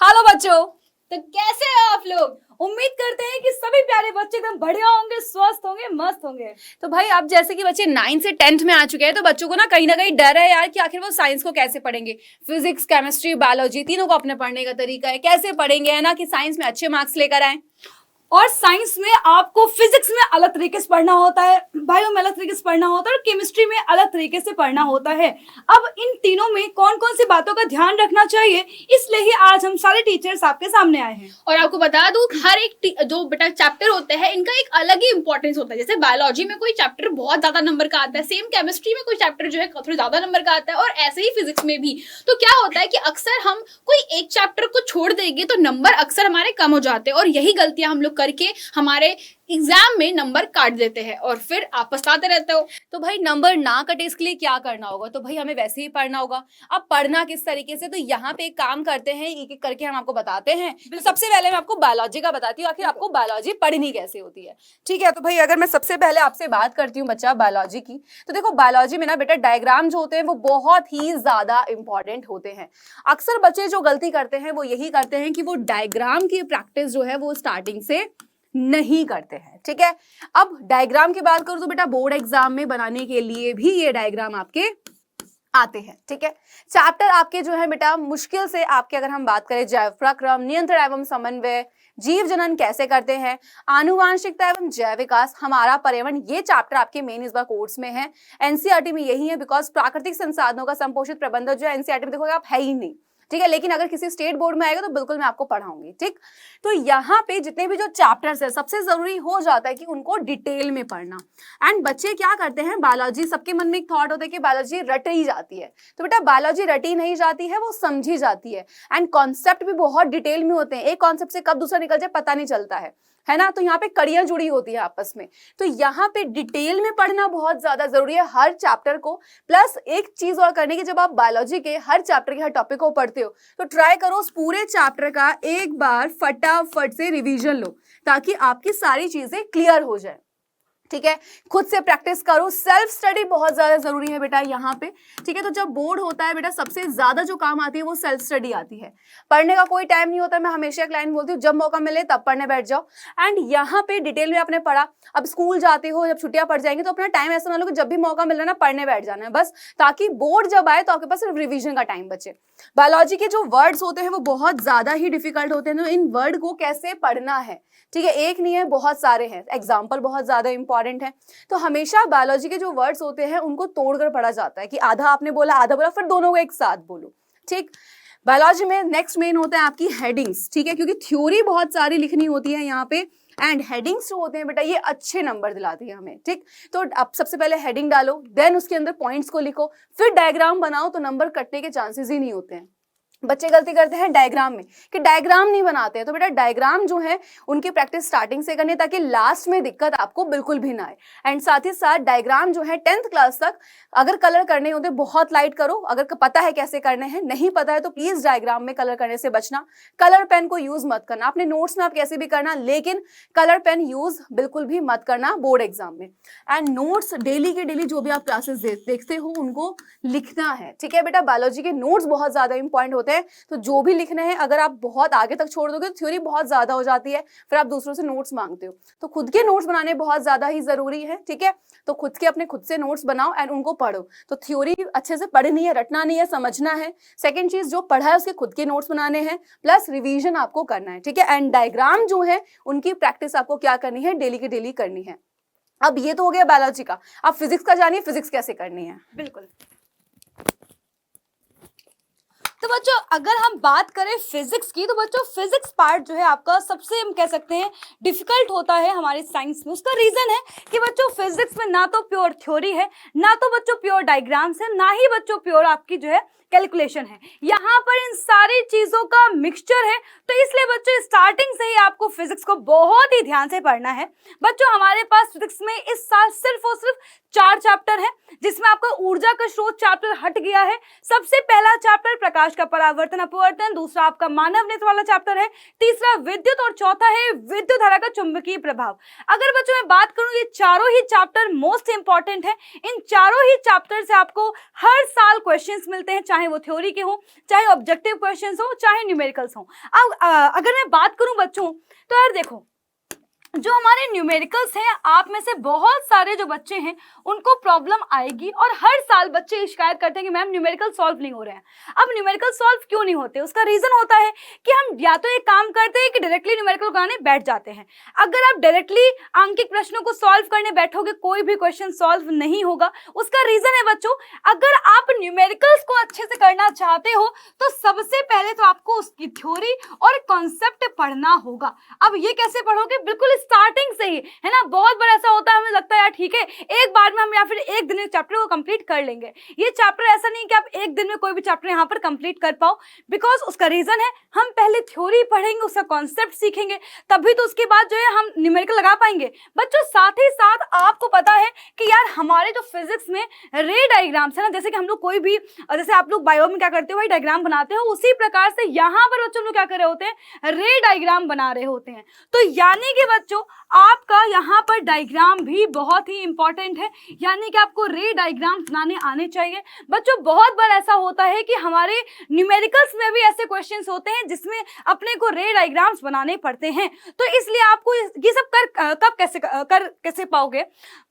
Hello बच्चों। तो कैसे हो आप लोग। उम्मीद करते हैं कि सभी प्यारे बच्चे एकदम बढ़िया होंगे, स्वस्थ होंगे, मस्त होंगे। तो भाई अब जैसे कि बच्चे 9 से 10th में आ चुके हैं तो बच्चों को ना कहीं डर है यार कि आखिर वो साइंस को कैसे पढ़ेंगे। फिजिक्स, केमिस्ट्री, बायोलॉजी तीनों को अपने पढ़ने का तरीका है, कैसे पढ़ेंगे, है ना, कि साइंस में अच्छे मार्क्स लेकर आए। और साइंस में आपको फिजिक्स में अलग तरीके से पढ़ना होता है, बायो में अलग तरीके से पढ़ना होता है और केमिस्ट्री में अलग तरीके से पढ़ना होता है। अब इन तीनों में कौन कौन सी बातों का ध्यान रखना चाहिए, इसलिए ही आज हम सारे टीचर्स आपके सामने आए हैं। और आपको बता दूं, हर एक जो बेटा चैप्टर होते हैं इनका एक अलग ही इंपॉर्टेंस होता है। जैसे बायोलॉजी में कोई चैप्टर बहुत ज्यादा नंबर का आता है, सेम केमिस्ट्री में कोई चैप्टर जो है थोड़ा ज्यादा नंबर का आता है, और ऐसे ही फिजिक्स में भी। तो क्या होता है कि अक्सर हम कोई एक चैप्टर को छोड़ देंगे तो नंबर अक्सर हमारे कम हो जाते हैं, और यही गलतियां हम लोग करके हमारे एग्जाम में नंबर काट देते हैं और फिर आप पछताते रहते हो। तो भाई नंबर ना कटे इसके लिए क्या करना होगा? तो भाई हमें वैसे ही पढ़ना होगा। अब पढ़ना किस तरीके से, तो यहाँ पे एक काम करते हैं, एक एक करके हम आपको बताते हैं। तो सबसे पहले मैं आपको बायोलॉजी का बताती हूँ, आखिर आपको बायोलॉजी पढ़नी कैसे होती है। ठीक है, तो भाई अगर मैं सबसे पहले आपसे बात करती हूँ बच्चा बायोलॉजी की, तो देखो बायोलॉजी में ना बेटा डायग्राम जो होते हैं वो बहुत ही ज्यादा इंपॉर्टेंट होते हैं। अक्सर बच्चे जो गलती करते हैं वो यही करते हैं कि वो डायग्राम की प्रैक्टिस जो है वो स्टार्टिंग से नहीं करते हैं। ठीक है, अब डायग्राम की बात करूं तो बेटा बोर्ड एग्जाम में बनाने के लिए भी ये डायग्राम आपके आते हैं। ठीक है, चैप्टर आपके जो है बेटा मुश्किल से आपके, अगर हम बात करें जैव प्रक्रम, नियंत्रण एवं समन्वय, जीव जनन कैसे करते हैं, आनुवांशिकता एवं जैव विकास, हमारा पर्यावरण, ये चैप्टर आपके मेन इस बार कोर्स में है। एनसीईआरटी में यही है, बिकॉज प्राकृतिक संसाधनों का संपोषित प्रबंधन जो है एनसीईआरटी में देखोगे आप है ही नहीं। ठीक है, लेकिन अगर किसी स्टेट बोर्ड में आएगा तो बिल्कुल मैं आपको पढ़ाऊंगी। ठीक, तो यहाँ पे जितने भी जो चैप्टर्स है सबसे जरूरी हो जाता है कि उनको डिटेल में पढ़ना। एंड बच्चे क्या करते हैं, बायोलॉजी, सबके मन में एक थॉट होता है कि बायोलॉजी रटी जाती है, तो बेटा बायोलॉजी रटी नहीं जाती है, वो समझी जाती है। एंड कॉन्सेप्ट भी बहुत डिटेल में होते हैं, एक कॉन्सेप्ट से कब दूसरा निकल जाए पता नहीं चलता है ना। तो यहाँ पे कड़ियां जुड़ी होती है आपस में, तो यहाँ पे डिटेल में पढ़ना बहुत ज्यादा जरूरी है हर चैप्टर को। प्लस एक चीज और करने की, जब आप बायोलॉजी के हर चैप्टर के हर टॉपिक को पढ़ते हो तो ट्राई करो उस पूरे चैप्टर का एक बार फटाफट से रिवीजन लो, ताकि आपकी सारी चीजें क्लियर हो जाए। ठीक है, खुद से प्रैक्टिस करो, सेल्फ स्टडी बहुत ज्यादा जरूरी है बेटा यहाँ पे। ठीक है, तो जब बोर्ड होता है बेटा सबसे ज्यादा जो काम आती है वो सेल्फ स्टडी आती है। पढ़ने का कोई टाइम नहीं होता, मैं हमेशा एक लाइन बोलती हूँ, जब मौका मिले तब पढ़ने बैठ जाओ। एंड यहाँ पे डिटेल में आपने पढ़ा, अब स्कूल जाते हो, जब छुट्टियां पड़ जाएंगी तो अपना टाइम ऐसा ना लो कि जब भी मौका मिल रहा है ना पढ़ने बैठ जाना है बस, ताकि बोर्ड जब आए तो आपके पास सिर्फ रिविजन का टाइम बचे। बायोलॉजी के जो वर्ड्स होते हैं वो बहुत ज्यादा ही डिफिकल्ट होते हैं, तो इन वर्ड को कैसे पढ़ना है, ठीक है, एक नहीं है बहुत सारे हैं, एग्जाम्पल बहुत ज्यादा इंपॉर्टेंट है। तो हमेशा बायोलॉजी के जो वर्ड्स होते हैं उनको तोड़कर पढ़ा जाता है कि आधा आपने बोला आधा बोला, फिर दोनों को एक साथ बोलो। ठीक, बायोलॉजी में नेक्स्ट मेन होता है आपकी हेडिंग्स। ठीक है, क्योंकि थ्योरी बहुत सारी लिखनी होती है यहाँ पे, एंड हेडिंग्स जो होते हैं बेटा ये अच्छे नंबर दिलाती है हमें। ठीक, तो आप सबसे पहले हेडिंग डालो, देन उसके अंदर पॉइंट्स को लिखो, फिर डायग्राम बनाओ, तो नंबर कटने के चांसेस ही नहीं होते हैं। बच्चे गलती करते हैं डायग्राम में कि डायग्राम नहीं बनाते हैं, तो बेटा डायग्राम जो है उनकी प्रैक्टिस स्टार्टिंग से करनी है, ताकि लास्ट में दिक्कत आपको बिल्कुल भी ना आए। एंड साथ ही साथ डायग्राम जो है 10th क्लास तक अगर कलर करने होते बहुत लाइट करो, अगर पता है कैसे करने हैं, नहीं पता है तो प्लीज डायग्राम में कलर करने से बचना। कलर पेन को यूज मत करना, अपने नोट्स में आप कैसे भी करना, लेकिन कलर पेन यूज बिल्कुल भी मत करना बोर्ड एग्जाम में। एंड नोट्स डेली के डेली जो भी आप क्लासेस देखते हो उनको लिखना है। ठीक है बेटा, बायोलॉजी के नोट्स बहुत ज्यादा इंपॉर्टेंट होते हैं, तो जो भी लिखना है अगर आप बहुत आगे तक छोड़ दोगे तो थ्योरी बहुत ज्यादा हो जाती है, फिर आप दूसरों से नोट्स मांगते हो, तो खुद के नोट्स बनाने बहुत ज्यादा ही जरूरी है। ठीक है, तो खुद के अपने खुद से नोट्स बनाओ एंड उनको पढ़ो। तो थ्योरी अच्छे से पढ़नी है, रटना नहीं है, समझना है। सेकंड चीज, जो पढ़ा है उसके खुद के नोट्स बनाने हैं, प्लस रिवीजन आपको करना है। ठीक है, एंड डायग्राम जो है उनकी प्रैक्टिस आपको क्या करनी है, डेली की डेली करनी है। अब ये तो हो गया बायोलॉजी का, अब फिजिक्स का जानिए, फिजिक्स कैसे करनी है। बिल्कुल। तो बच्चों अगर हम बात करें फिजिक्स की, तो बच्चों फिजिक्स पार्ट जो है आपका सबसे, हम कह सकते हैं, डिफिकल्ट होता है हमारे साइंस में। उसका रीजन है कि बच्चों फिजिक्स में ना तो प्योर थ्योरी है, ना तो बच्चों प्योर डायग्राम्स है, ना ही बच्चों प्योर आपकी जो है कैलकुलेशन है। यहाँ पर इन सारी चीजों का मिक्सचर है, तो इसलिए बच्चों स्टार्टिंग से ही आपको फिजिक्स को बहुत ही ध्यान से पढ़ना है। बच्चों हमारे पास फिजिक्स में इस साल सिर्फ और सिर्फ 4 चैप्टर है, जिसमें आपका ऊर्जा का स्रोत चैप्टर हट गया है। सबसे पहला चैप्टर प्रकाश का परावर्तन अपवर्तन, दूसरा आपका मानव नेत्र वाला चैप्टर है, तीसरा विद्युत, और चौथा है विद्युत धारा का चुंबकीय प्रभाव। अगर बच्चों मैं बात करूं, ये चारों ही चैप्टर मोस्ट इंपॉर्टेंट है। इन चारों ही चैप्टर से आपको हर साल क्वेश्चंस मिलते हैं, चाहे वो थ्योरी के हो, चाहे ऑब्जेक्टिव क्वेश्चंस हो, चाहे न्यूमेरिकल न्यूमेरिकल्स हों। अब अगर मैं बात करूं बच्चों, तो यार देखो, जो हमारे न्यूमेरिकल्स हैं, आप में से बहुत सारे जो बच्चे हैं उनको प्रॉब्लम आएगी, और हर साल बच्चे शिकायत करते हैं कि मैम न्यूमेरिकल सॉल्व नहीं हो रहे हैं। अब न्यूमेरिकल सॉल्व क्यों नहीं होते, उसका रीजन होता है कि हम या तो एक काम करते हैं कि डायरेक्टली न्यूमेरिकल कराने बैठ जाते हैं। अगर आप डायरेक्टली अंकित प्रश्नों को सॉल्व करने बैठोगे, कोई भी क्वेश्चन सॉल्व नहीं होगा। उसका रीजन है बच्चों, अगर आप न्यूमेरिकल्स को अच्छे से करना चाहते हो तो सबसे पहले तो आपको उसकी थ्योरी और कॉन्सेप्ट पढ़ना होगा। अब ये कैसे पढ़ोगे, बिल्कुल स्टार्टिंग से ही, है ना। बहुत बार ऐसा होता है, हमें लगता है यार ठीक है एक बार में हम या फिर एक दिन में चैप्टर को कंप्लीट कर लेंगे। ये चैप्टर ऐसा नहीं कि आप एक दिन में कोई भी चैप्टर यहाँ पर कंप्लीट कर पाओ, बिकॉज उसका रीजन है हम पहले थ्योरी पढ़ेंगे, उसका कॉन्सेप्ट सीखेंगे, तभी तो उसके बाद जो है हम न्यूमेरिकल लगा पाएंगे। बच्चों साथ ही साथ आपको पता है कि यार हमारे जो फिजिक्स में रे डायग्राम्स है ना, जैसे कि हम लोग कोई भी, जैसे आप लोग बायो में क्या करते हो भाई, डायग्राम बनाते हो, उसी प्रकार से यहाँ पर बच्चों लोग क्या कर रहे होते हैं, रे डायग्राम बना रहे होते हैं। तो यानी कि बच्चों आपका यहाँ पर डायग्राम भी बहुत ही इंपॉर्टेंट है, यानी कि आपको रे डायग्राम बनाने आने चाहिए। बच्चों बहुत बार ऐसा होता है कि हमारे न्यूमेरिकल्स में भी ऐसे क्वेश्चंस होते हैं जिसमें अपने को रे डायग्राम्स बनाने पड़ते हैं। तो इसलिए आपको ये सब कब कैसे पाओगे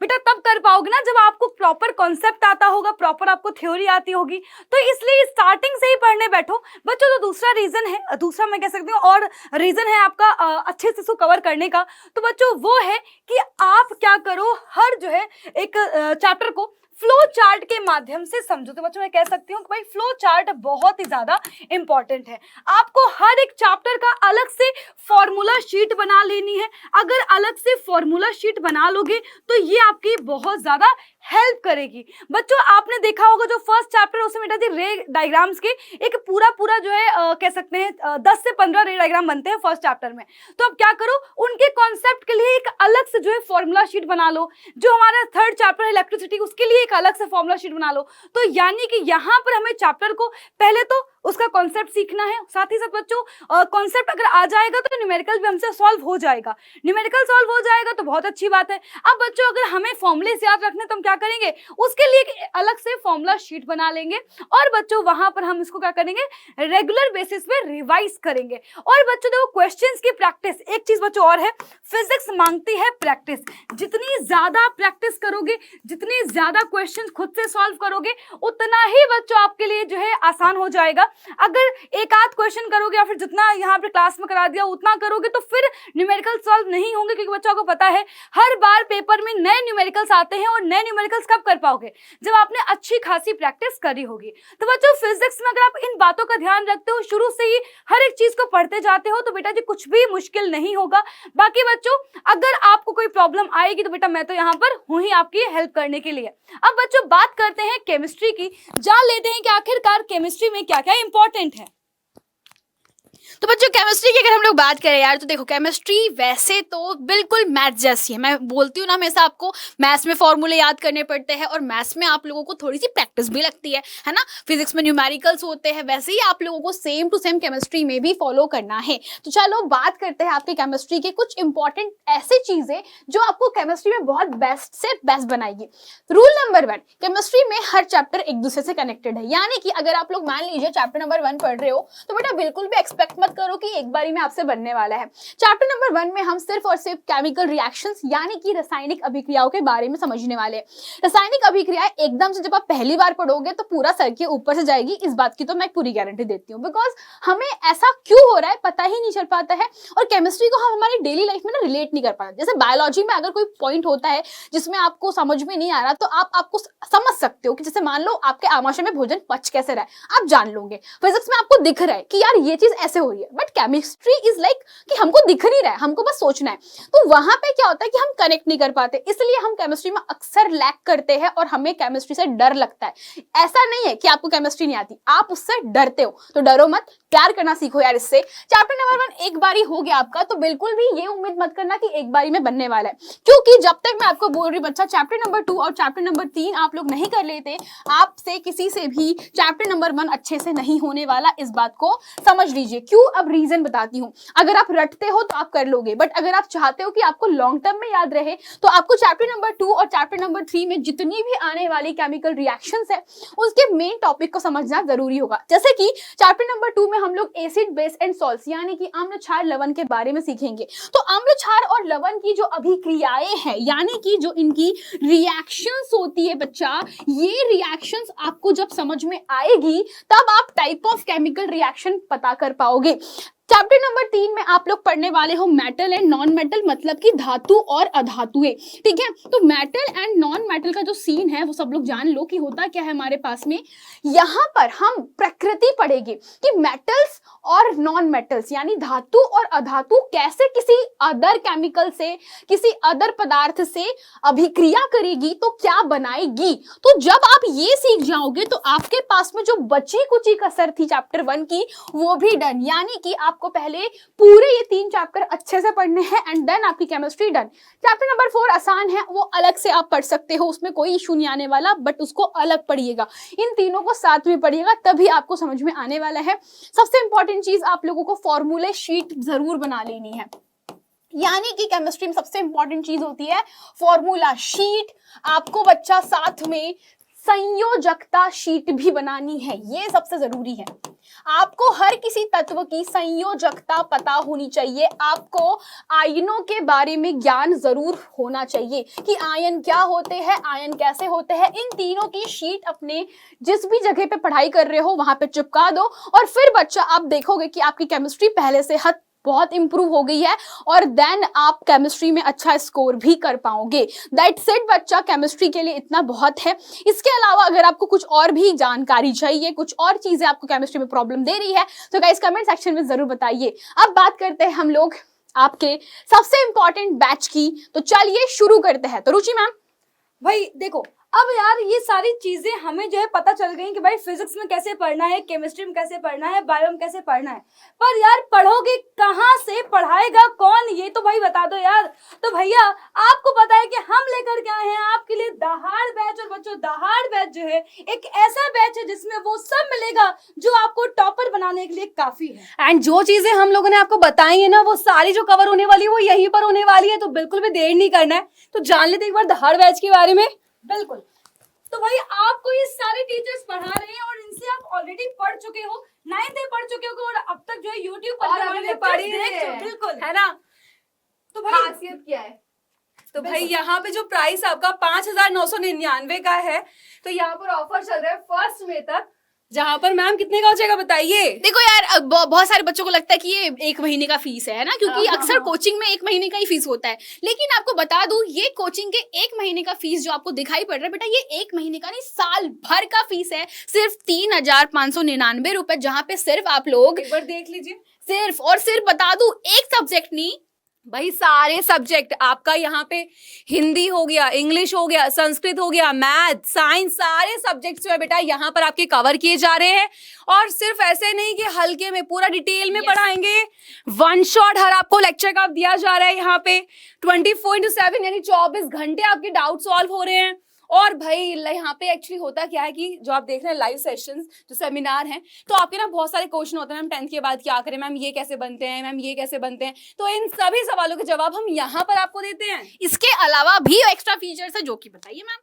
बेटा, तब कर पाओगे ना जब आपको प्रॉपर कॉन्सेप्ट आता होगा, प्रॉपर आपको थ्योरी आती होगी। तो इसलिए स्टार्टिंग से ही पढ़ने बैठो बच्चों। तो दूसरा रीजन है, दूसरा मैं कह सकती हूँ और रीजन है आपका अच्छे से इसको कवर करने का, तो बच्चों वो है कि आप क्या करो, हर जो है एक चैप्टर को फ्लो चार्ट के माध्यम से समझो। तो बच्चों मैं कह सकती हूँ कि भाई फ्लो चार्ट बहुत ही ज्यादा इंपॉर्टेंट है। आपको हर एक चैप्टर का अलग से फॉर्मूला शीट बना लेनी है। अगर अलग से फॉर्मूला शीट बना लोगे तो ये आपकी बहुत ज्यादा हेल्प करेगी। बच्चों आपने देखा होगा जो फर्स्ट चैप्टर उसमें बेटा जी रे डायग्राम्स के एक पूरा जो है कह सकते हैं 10 से 15 रे डायग्राम बनते हैं फर्स्ट चैप्टर में। तो अब क्या करो, उनके कॉन्सेप्ट के लिए एक अलग से जो है फॉर्मूला शीट बना लो। जो हमारा थर्ड चैप्टर इलेक्ट्रिसिटी, उसके लिए एक अलग से फॉर्मूला शीट बना लो। तो यानी कि यहाँ पर हमें चैप्टर को पहले तो उसका कॉन्सेप्ट सीखना है, साथ ही साथ बच्चों कॉन्सेप्ट अगर आ जाएगा तो न्यूमेरिकल भी हमसे सॉल्व हो जाएगा। न्यूमेरिकल सॉल्व हो जाएगा तो बहुत अच्छी बात है। अब बच्चों अगर हमें फॉर्मूले याद रखने तो हम क्या करेंगे, उसके लिए एक अलग से फॉर्मूला शीट बना लेंगे और बच्चों वहां पर हम इसको क्या करेंगे, रेगुलर बेसिस पे रिवाइज करेंगे। और बच्चों देखो क्वेश्चंस की प्रैक्टिस, एक चीज बच्चों और है, फिजिक्स मांगती है प्रैक्टिस। जितनी ज्यादा प्रैक्टिस करोगे, जितनी ज्यादा क्वेश्चन खुद से सॉल्व करोगे, उतना ही बच्चों आपके लिए जो है आसान हो जाएगा। अगर एक आध क्वेश्चन करोगे या फिर जितना यहाँ पे क्लास में करा दिया उतना करोगे तो फिर न्यूमेरिकल सॉल्व नहीं होंगे, क्योंकि बच्चों को पता है हर बार पेपर में नए न्यूमेरिकल्स आते हैं और नए न्यूमेरिकल्स कब कर पाओगे, जब आपने अच्छी खासी प्रैक्टिस करी होगी। तो बच्चों फिजिक्स में अगर आप इन बातों का ध्यान रखते हो, शुरू से ही हर एक चीज को पढ़ते जाते हो, तो बेटा जी कुछ भी मुश्किल नहीं होगा। बाकी बच्चों अगर आपको कोई प्रॉब्लम आएगी तो बेटा मैं तो यहाँ पर हूँ ही आपकी हेल्प करने के लिए। अब बच्चों बात करते हैं केमिस्ट्री की, जान लेते हैं कि आखिरकार केमिस्ट्री में क्या क्या इंपॉर्टेंट है। तो बच्चों केमिस्ट्री की अगर हम लोग बात करें यार, तो देखो केमिस्ट्री वैसे तो बिल्कुल मैथ जैसी है। मैं बोलती हूँ ना हमेशा, आपको मैथ्स में फॉर्मूले याद करने पड़ते हैं और मैथ्स में आप लोगों को थोड़ी सी प्रैक्टिस भी लगती है ना। फिजिक्स में न्यूमेरिकल्स होते हैं, वैसे ही आप लोगों को सेम टू सेम केमिस्ट्री में भी फॉलो करना है। तो चलो बात करते हैं आपके केमिस्ट्री के कुछ इंपॉर्टेंट ऐसी चीजें जो आपको केमिस्ट्री में बहुत बेस्ट से बेस्ट बनाएगी। रूल नंबर 1, केमिस्ट्री में हर चैप्टर एक दूसरे से कनेक्टेड है। यानी कि अगर आप लोग मान लीजिए चैप्टर नंबर 1 पढ़ रहे हो तो बेटा बिल्कुल भी एक्सपेक्ट मत करो कि एक बारी में आपसे बनने वाला है। चैप्टर नंबर 1 में हम सिर्फ और सिर्फ केमिकल रिएक्शंस यानी कि रासायनिक अभिक्रियाओं के बारे में समझने वाले हैं। रासायनिक अभिक्रियाएं एकदम से जब आप पहली बार पढ़ोगे तो पूरा सर के ऊपर से जाएगी, इस बात की तो मैं पूरी गारंटी देती हूँ। बिकॉज हमें ऐसा क्यों हो रहा है पता ही नहीं चल पाता है और केमिस्ट्री को हम हमारी डेली लाइफ में ना रिलेट नहीं कर पाते। जैसे बायोलॉजी में अगर कोई पॉइंट होता है जिसमें आपको समझ में नहीं आ रहा तो आपको समझ सकते हो कि जैसे मान लो आपके आमाशय में भोजन पच कैसे रहा है, आप जान लोगे। फिजिक्स में आपको दिख रहा है कि यार ये चीज ऐसे हो रही है, बट केमिस्ट्री इज लाइक कि हमको दिख नहीं रहा है, हमको बस सोचना है। तो वहां पे क्या होता है कि हम कनेक्ट नहीं कर पाते, इसलिए हम केमिस्ट्री में अक्सर लैक करते हैं और हमें केमिस्ट्री से डर लगता है। ऐसा नहीं है कि आपको केमिस्ट्री नहीं आती, आप उससे डरते हो, तो डरो मत, प्यार करना सीखो यार इससे। चैप्टर नंबर 1 एक बारी हो गया आपका तो बिल्कुल भी ये उम्मीद मत करना कि एक बारी में बनने वाला है, क्योंकि जब तक मैं आपको बोल रही बच्चा चैप्टर नंबर 2 और चैप्टर नंबर 3 आप लोग नहीं कर लेते, आपसे किसी से भी चैप्टर नंबर 1 अच्छे से नहीं होने वाला। इस बात को समझ लीजिए। क्यों, अब रीजन बताती हूँ। अगर आप रटते हो तो आप कर लोगे, बट अगर आप चाहते हो कि आपको लॉन्ग टर्म में याद रहे तो आपको चैप्टर नंबर 2 और चैप्टर नंबर 3 में जितनी भी आने वाली केमिकल रिएक्शंस रिएक्शंस है उसके मेन टॉपिक को समझना जरूरी होगा। जैसे कि चैप्टर नंबर 2 में हम लोग एसिड बेस एंड सॉल्ट्स यानी कि अम्ल क्षार लवण के बारे में सीखेंगे। तो अम्ल क्षार और लवण की जो अभिक्रियाएं हैं यानी कि जो इनकी रिएक्शंस होती है बच्चा, ये रिएक्शंस आपको जब समझ में आएगी तब आप टाइप ऑफ केमिकल रिएक्शन पता कर पाओगे। चैप्टर नंबर 3 में आप लोग पढ़ने वाले हो मेटल एंड नॉन मेटल, मतलब कि धातु और अधातुएं। ठीक है, तो मेटल एंड नॉन मेटल का जो सीन है वो सब लोग जान लो कि होता क्या है हमारे पास में। यहाँ पर हम प्रकृति पढ़ेंगे कि मेटल्स और नॉन मेटल्स यानी धातु और अधातु कैसे किसी अदर केमिकल से, किसी अदर पदार्थ से अभिक्रिया करेगी तो क्या बनाएगी। तो जब आप ये सीख जाओगे तो आपके पास में जो बची कुची कसर थी चैप्टर 1 की वो भी डन, यानी कि आपको पहले पूरे ये 3 चैप्टर अच्छे से पढ़ने हैं एंड देन आपकी केमिस्ट्री डन। चैप्टर नंबर 4 आसान है, वो अलग से आप पढ़ सकते हो, उसमें कोई इशू नहीं आने वाला, बट उसको अलग पढ़िएगा। इन तीनों को साथ में पढ़िएगा तभी आपको समझ में आने वाला है। सबसे इंपॉर्टेंट चीज आप लोगों को फॉर्मूले शीट जरूर बना लेनी है, यानी कि केमिस्ट्री में सबसे इंपॉर्टेंट चीज होती है फॉर्मूला शीट। आपको बच्चा साथ में संयोजकता शीट भी बनानी है, ये सबसे जरूरी है। आपको हर किसी तत्व की संयोजकता पता होनी चाहिए, आपको आयनों के बारे में ज्ञान जरूर होना चाहिए कि आयन क्या होते हैं, आयन कैसे होते हैं। इन तीनों की शीट अपने जिस भी जगह पे पढ़ाई कर रहे हो वहां पे चिपका दो और फिर बच्चा आप देखोगे कि आपकी केमिस्ट्री पहले से बहुत इंप्रूव हो गई है और देन आप केमिस्ट्री में अच्छा स्कोर भी कर पाओगे। दैट्स इट बच्चा, केमिस्ट्री के लिए इतना बहुत है। इसके अलावा अगर आपको कुछ और भी जानकारी चाहिए, कुछ और चीजें आपको केमिस्ट्री में प्रॉब्लम दे रही है तो गाइस कमेंट सेक्शन में जरूर बताइए। अब बात करते हैं हम लोग आपके सबसे इंपॉर्टेंट बैच की, तो चलिए शुरू करते हैं। तो रुचि मैम, भाई देखो अब यार ये सारी चीजें हमें जो है पता चल गई कि भाई फिजिक्स में कैसे पढ़ना है, केमिस्ट्री में कैसे पढ़ना है, बायो में कैसे पढ़ना है, पर यार पढ़ोगे कहाँ से, पढ़ाएगा कौन, ये तो भाई बता दो यार। तो भैया आपको पता है कि हम लेकर के आए हैं आपके लिए दहाड़ बैच, और बच्चों दहाड़ बैच जो है एक ऐसा बैच है जिसमें वो सब मिलेगा जो आपको टॉपर बनाने के लिए काफी है। एंड जो चीजें हम लोगों ने आपको बताई है ना वो सारी जो कवर होने वाली है वो यहीं पर होने वाली है, तो बिल्कुल भी देर नहीं करना है। तो जान लेते एक बार दहाड़ बैच के बारे में। बिल्कुल, तो भाई आपको ये सारे टीचर्स पढ़ा रहे हैं और इनसे आप ऑलरेडी पढ़ चुके हो, 9th पढ़ चुके हो और अब तक जो है YouTube पर पढ़ी बिल्कुल है ना। तो भाई खासियत क्या है, तो भाई यहाँ पे जो प्राइस आपका 5,999 का है, तो यहाँ पर ऑफर चल रहा है 1 मई तक, जहाँ पर मैम कितने का हो जाएगा बताइए। देखो यार बहुत सारे बच्चों को लगता है कि ये 1 महीने का फीस है ना, क्योंकि अक्सर कोचिंग में 1 महीने का ही फीस होता है। लेकिन आपको बता दूं ये कोचिंग के 1 महीने का फीस जो आपको दिखाई पड़ रहा है बेटा, ये 1 महीने का नहीं साल भर का फीस है, सिर्फ 3,599 रुपए, जहाँ पे सिर्फ आप लोग एक बार देख लीजिए। सिर्फ और सिर्फ बता दूं एक सब्जेक्ट नहीं, भाई सारे सब्जेक्ट आपका यहाँ पे हिंदी हो गया, इंग्लिश हो गया, संस्कृत हो गया, मैथ, साइंस, सारे सब्जेक्ट्स जो है बेटा यहाँ पर आपके कवर किए जा रहे हैं। और सिर्फ ऐसे नहीं कि हल्के में, पूरा डिटेल में पढ़ाएंगे। 1 शॉट हर आपको लेक्चर का दिया जा रहा है यहाँ पे 24/7 यानी 24 घंटे आपके डाउट सॉल्व हो रहे हैं। और भाई यहाँ पे एक्चुअली होता क्या है कि जो आप देख रहे हैं लाइव सेशंस, जो सेमिनार हैं, तो आपके ना बहुत सारे क्वेश्चन होते हैं मैम 10th के बाद क्या करें, मैम ये कैसे बनते हैं, मैम ये कैसे बनते हैं, तो इन सभी सवालों के जवाब हम यहाँ पर आपको देते हैं। इसके अलावा भी एक्स्ट्रा फीचर्स है जो कि बताइए मैम।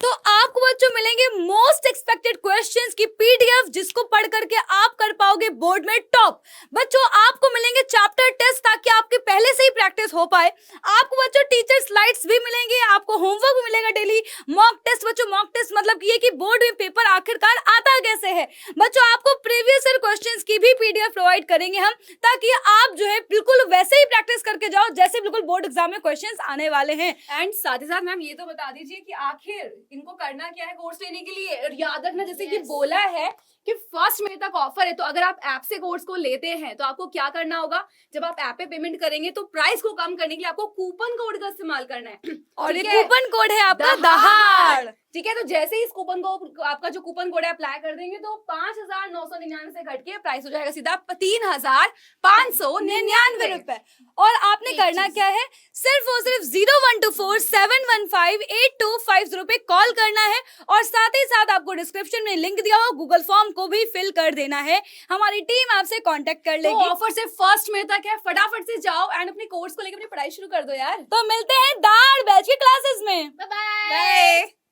तो आपको बच्चों मिलेंगे मोस्ट एक्सपेक्टेड क्वेश्चंस की पीडीएफ, जिसको पढ़ करके आप कर पाओगे बोर्ड में टॉप। बच्चों आपको मिलेंगे चैप्टर टेस्ट ताकि आपके पहले से ही प्रैक्टिस हो पाए। आपको बच्चों टीचर स्लाइड्स भी मिलेंगे, आपको होमवर्क भी मिलेगा डेली। मॉक टेस्ट बच्चों, मॉक टेस्ट मतलब ये कि बोर्ड में पेपर आखिरकार आता कैसे है। बच्चों आपको प्रीवियस ईयर क्वेश्चंस की भी पीडीएफ प्रोवाइड करेंगे हम, ताकि आप जो है बिल्कुल वैसे ही प्रैक्टिस करके जाओ जैसे बिल्कुल बोर्ड एग्जाम में क्वेश्चंस आने वाले हैं। एंड साथ ही साथ मैम ये तो बता दीजिए कि आखिर इनको करना क्या है कोर्स लेने के लिए। और याद रखना जैसे कि बोला है कि 1 मई तक ऑफर है, तो अगर आप ऐप से कोर्स को लेते हैं तो आपको क्या करना होगा, जब आप ऐप पे पेमेंट करेंगे तो प्राइस को कम करने के लिए आपको कूपन कोड का इस्तेमाल करना है। और ये कूपन कोड है आपका दहाड़। ठीक है, तो जैसे ही इस कूपन को आपका जो कूपन कोड है अप्लाई कर देंगे तो 5,999 से घट के प्राइस हो जाएगा सीधा 3,599 रुपए। और आपने करना क्या है, सिर्फ और सिर्फ 0124-715-8250 पे कॉल करना है और साथ ही साथ आपको डिस्क्रिप्शन में लिंक दिया हो, गूगल फॉर्म को भी फिल कर देना है। हमारी टीम आपसे कांटेक्ट कर लेगी। तो ऑफर सिर्फ 1 मई तक है, फटाफट से जाओ एंड अपने कोर्स को लेकर अपनी पढ़ाई शुरू कर दो यार। तो मिलते हैं दहाड़ बैच की क्लासेस में। Bye bye. बाय।